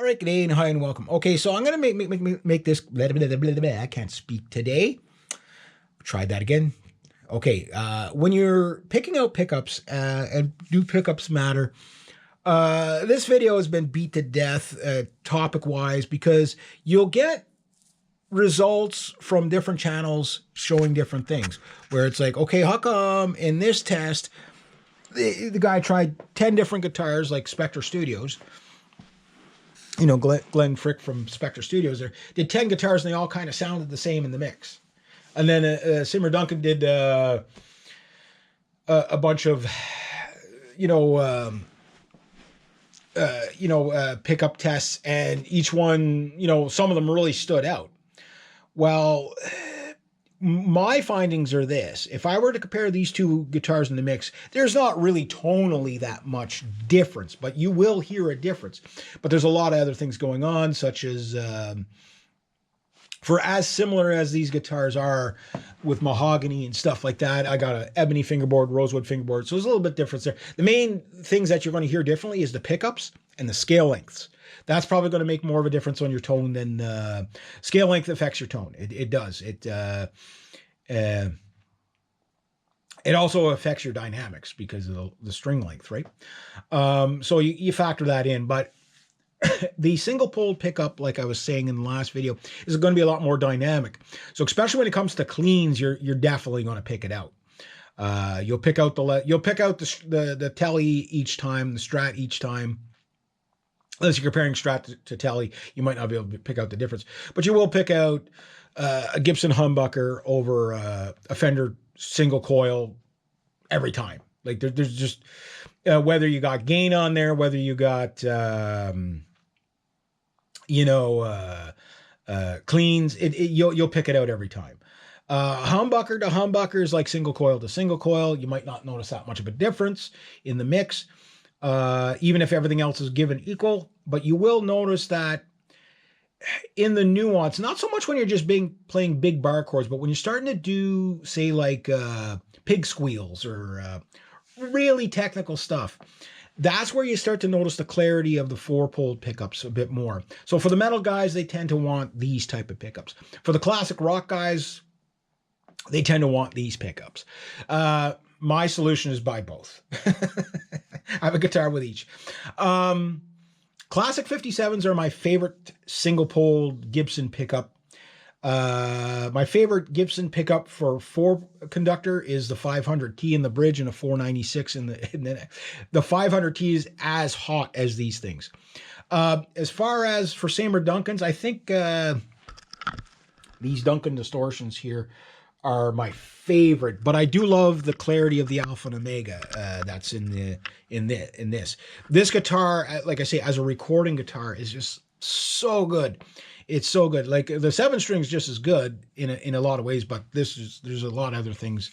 All right, good day and hi and welcome. Okay, so I'm gonna make this. I can't speak today. Tried that again. Okay, when you're picking out pickups, and do pickups matter? This video has been beat to death topic wise because you'll get results from different channels showing different things. Where it's like, okay, how come in this test the guy tried 10 different guitars like Spectre Studios? You know, Glenn Frick from Spectre Studios there did 10 guitars and they all kind of sounded the same in the mix. And then Seymour Duncan did a bunch of, you know, pickup tests, and each one, you know, some of them really stood out. Well, my findings are this. If I were to compare these two guitars in the mix, there's not really tonally that much difference, but you will hear a difference. But there's a lot of other things going on, such as, for as similar as these guitars are with mahogany and stuff like that, I got an ebony fingerboard, rosewood fingerboard, so there's a little bit difference there. The main things that you're going to hear differently is the pickups and the scale lengths. That's probably going to make more of a difference on your tone than scale length affects your tone. It does. It also affects your dynamics because of the string length, right? So you factor that in. But the single pole pickup, like I was saying in the last video, is going to be a lot more dynamic. So especially when it comes to cleans, you're definitely going to pick it out. You'll pick out the telly each time, the Strat each time. Unless you're comparing Strat to telly, you might not be able to pick out the difference. But you will pick out a Gibson humbucker over a Fender single coil every time. Like there's just whether you got gain on there, whether you got cleans, you'll pick it out every time. Humbucker to humbucker is like single coil to single coil. You might not notice that much of a difference in the mix. Even if everything else is given equal, but you will notice that in the nuance, not so much when you're just playing big bar chords, but when you're starting to do, say, like pig squeals or really technical stuff, that's where you start to notice the clarity of the four-pole pickups a bit more. So for the metal guys, they tend to want these type of pickups. For the classic rock guys, they tend to want these pickups. My solution is buy both. I have a guitar with each. Classic 57s are my favorite single pole Gibson pickup. My favorite Gibson pickup for four conductor is the 500T in the bridge and a 496 in the 500T is as hot as these things. As far as for Seymour Duncans, I think these Duncan distortions here are my favorite, but I do love the clarity of the Alpha and Omega that's in this. This guitar, like I say, as a recording guitar, is just so good. It's so good. Like the 7-string is just as good in a lot of ways, but there's a lot of other things,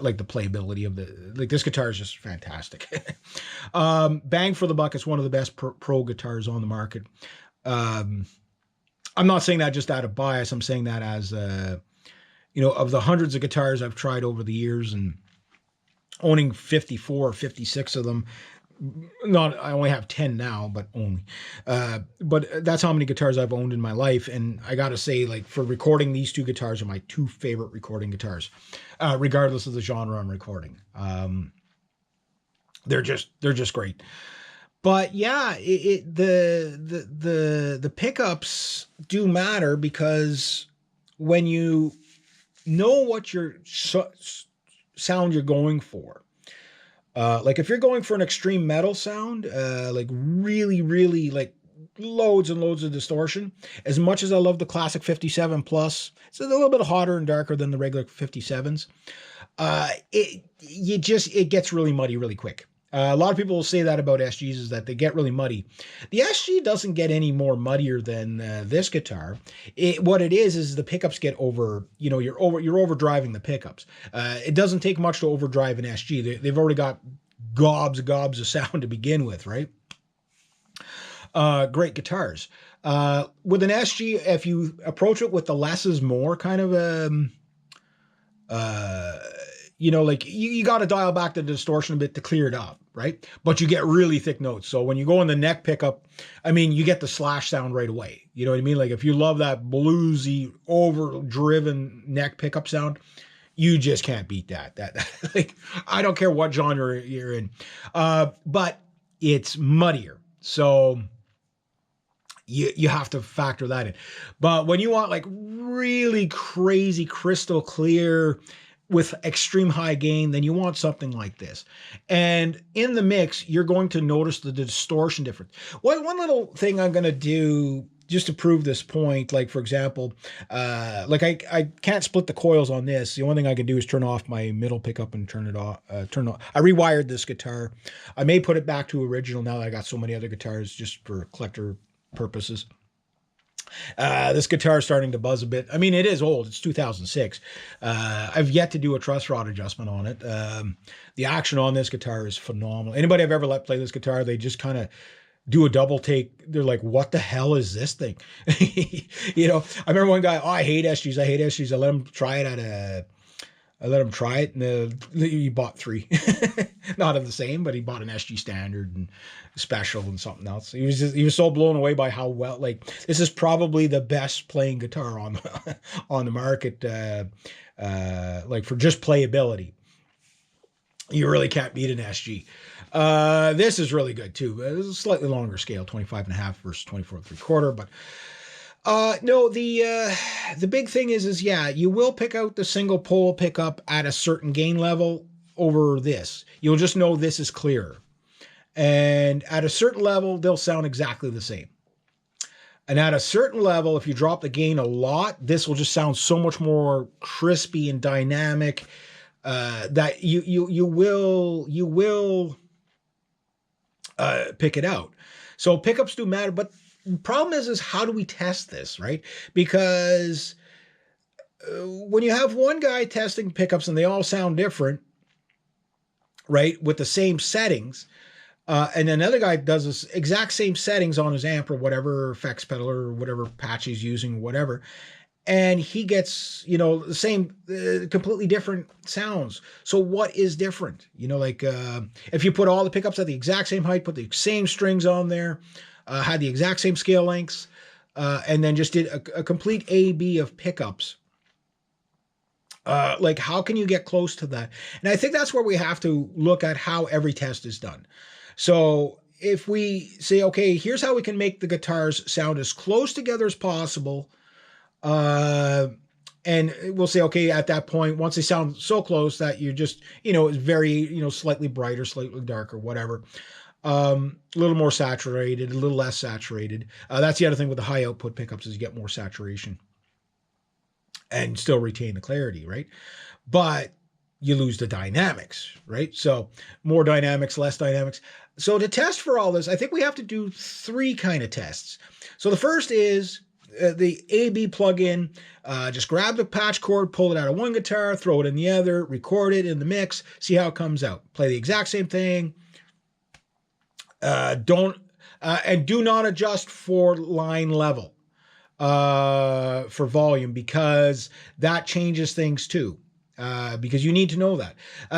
like the playability of this guitar is just fantastic. Bang for the buck, it's one of the best pro guitars on the market. I'm not saying that just out of bias. I'm saying that as of the hundreds of guitars I've tried over the years and owning 54 or 56 of them, I only have 10 now, but only. But that's how many guitars I've owned in my life. And I got to say, like, for recording, these two guitars are my two favorite recording guitars, regardless of the genre I'm recording. They're just great. But yeah, the pickups do matter because when you know what your sound you're going for. Like if you're going for an extreme metal sound, like really, really like loads and loads of distortion, as much as I love the classic 57 plus, it's a little bit hotter and darker than the regular 57s. It gets really muddy really quick. A lot of people will say that about SGs, is that they get really muddy. The SG doesn't get any more muddier than this guitar. What it is the pickups get over, you're overdriving the pickups. It doesn't take much to overdrive an SG. They've already got gobs of sound to begin with, right? Great guitars. With an SG, if you approach it with the less is more kind of like you got to dial back the distortion a bit to clear it up. right? But you get really thick notes. So when you go in the neck pickup, I mean, you get the slash sound right away. You know what I mean? Like if you love that bluesy, over-driven neck pickup sound, you just can't beat that. Like, I don't care what genre you're in, but it's muddier. So you have to factor that in. But when you want like really crazy crystal clear with extreme high gain, then you want something like this. And in the mix, you're going to notice the distortion difference. One little thing I'm going to do just to prove this point, like for example, like I can't split the coils on this. The only thing I can do is turn off my middle pickup and turn it off. I rewired this guitar. I may put it back to original now that I got so many other guitars just for collector purposes. This guitar is starting to buzz a bit. I mean, it is old. It's 2006. I've yet to do a truss rod adjustment on it. The action on this guitar is phenomenal. Anybody I've ever let play this guitar, they just kind of do a double take. They're like, what the hell is this thing? You know, I remember one guy, I hate SGs. I hate SGs. I let him try it and he bought 3. Not of the same, but he bought an SG Standard and Special and something else. He was so blown away by how well, like, this is probably the best playing guitar on on the market, like for just playability. You really can't beat an SG. This is really good too. It's a slightly longer scale, 25.5 versus 24.75, but no, the big thing is yeah, you will pick out the single pole pickup at a certain gain level over this. You'll just know this is clearer. And at a certain level, they'll sound exactly the same. And at a certain level, if you drop the gain a lot, this will just sound so much more crispy and dynamic that you will pick it out. So pickups do matter, but the problem is how do we test this, right? Because when you have one guy testing pickups and they all sound different, right, with the same settings, and another guy does this exact same settings on his amp or whatever effects pedal or whatever patch he's using, whatever, and he gets, you know, the same, completely different sounds. So what is different? You know, like if you put all the pickups at the exact same height, put the same strings on there, had the exact same scale lengths, and then just did a complete A-B of pickups. Like, how can you get close to that? And I think that's where we have to look at how every test is done. So if we say, okay, here's how we can make the guitars sound as close together as possible, and we'll say, okay, at that point, once they sound so close that you're just, you know, it's very, you know, slightly brighter, slightly darker, whatever. A little more saturated, a little less saturated. That's the other thing with the high output pickups is you get more saturation and still retain the clarity, right? But you lose the dynamics, right? So more dynamics, less dynamics. So to test for all this, I think we have to do 3 kind of tests. So the first is the A-B plugin. Just grab the patch cord, pull it out of one guitar, throw it in the other, record it in the mix, see how it comes out. Play the exact same thing. Do not adjust for line level for volume, because that changes things too. Because you need to know that.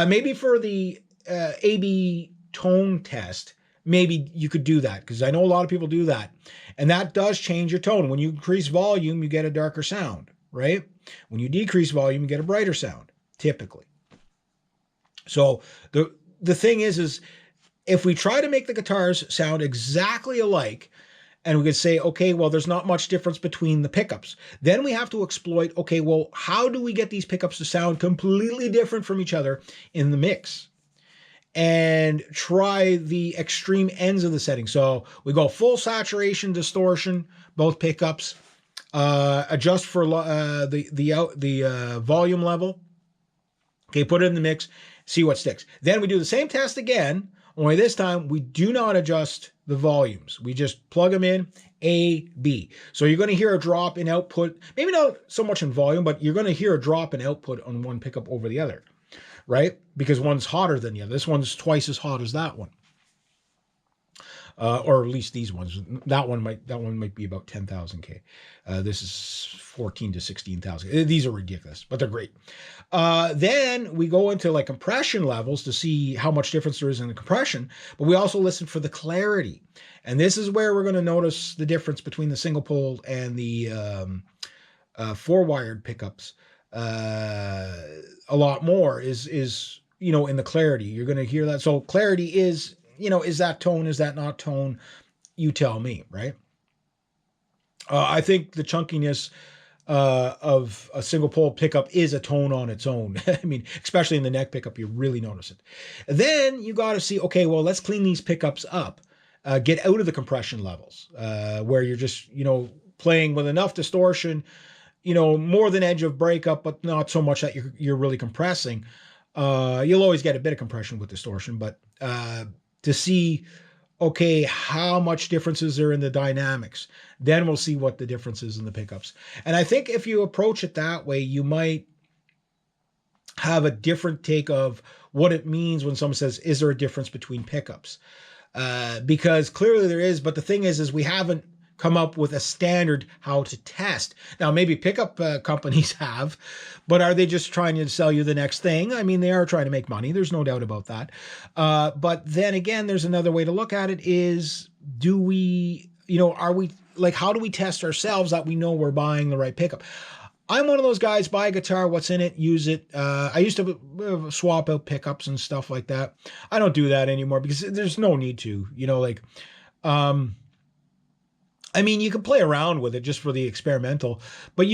Maybe for the A-B tone test, maybe you could do that, because I know a lot of people do that. And that does change your tone. When you increase volume, you get a darker sound, right? When you decrease volume, you get a brighter sound, typically. So the thing is if we try to make the guitars sound exactly alike, and we could say, okay, well, there's not much difference between the pickups. Then we have to exploit, okay, well, how do we get these pickups to sound completely different from each other in the mix? And try the extreme ends of the setting. So we go full saturation, distortion, both pickups, adjust for the volume level. Okay, put it in the mix, see what sticks. Then we do the same test again, only this time we do not adjust the volumes. We just plug them in, A, B. So you're going to hear a drop in output, maybe not so much in volume, but you're going to hear a drop in output on one pickup over the other, right? Because one's hotter than the other. This one's twice as hot as that one. or at least these ones. That one might be about 10,000 K. This is 14 to 16,000. These are ridiculous, but they're great. Then we go into like compression levels to see how much difference there is in the compression, but we also listen for the clarity. And this is where we're going to notice the difference between the single pole and the four wired pickups a lot more is in the clarity. You're going to hear that. So clarity is, is that tone? Is that not tone? You tell me, right? I think the chunkiness of a single pole pickup is a tone on its own. I mean, especially in the neck pickup, you really notice it. Then you got to see, okay, well, let's clean these pickups up. Get out of the compression levels where you're just, playing with enough distortion, more than edge of breakup, but not so much that you're really compressing. You'll always get a bit of compression with distortion, but to see, okay, how much differences are in the dynamics, then we'll see what the difference is in the pickups. And I think if you approach it that way, you might have a different take of what it means when someone says, is there a difference between pickups? Because clearly there is, but the thing is we haven't come up with a standard how to test. Now, maybe pickup companies have, but are they just trying to sell you the next thing? I mean, they are trying to make money. There's no doubt about that. But then again, there's another way to look at it is, do we, are we, like, how do we test ourselves that we know we're buying the right pickup? I'm one of those guys, buy a guitar, what's in it, use it. I used to swap out pickups and stuff like that. I don't do that anymore because there's no need to, I mean, you can play around with it just for the experimental, but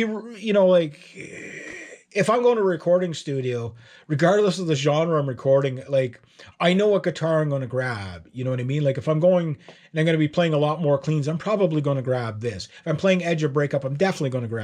if I'm going to a recording studio, regardless of the genre I'm recording, like, I know what guitar I'm going to grab. You know what I mean? Like, if I'm going and I'm going to be playing a lot more cleans, I'm probably going to grab this. If I'm playing edge or breakup, I'm definitely going to grab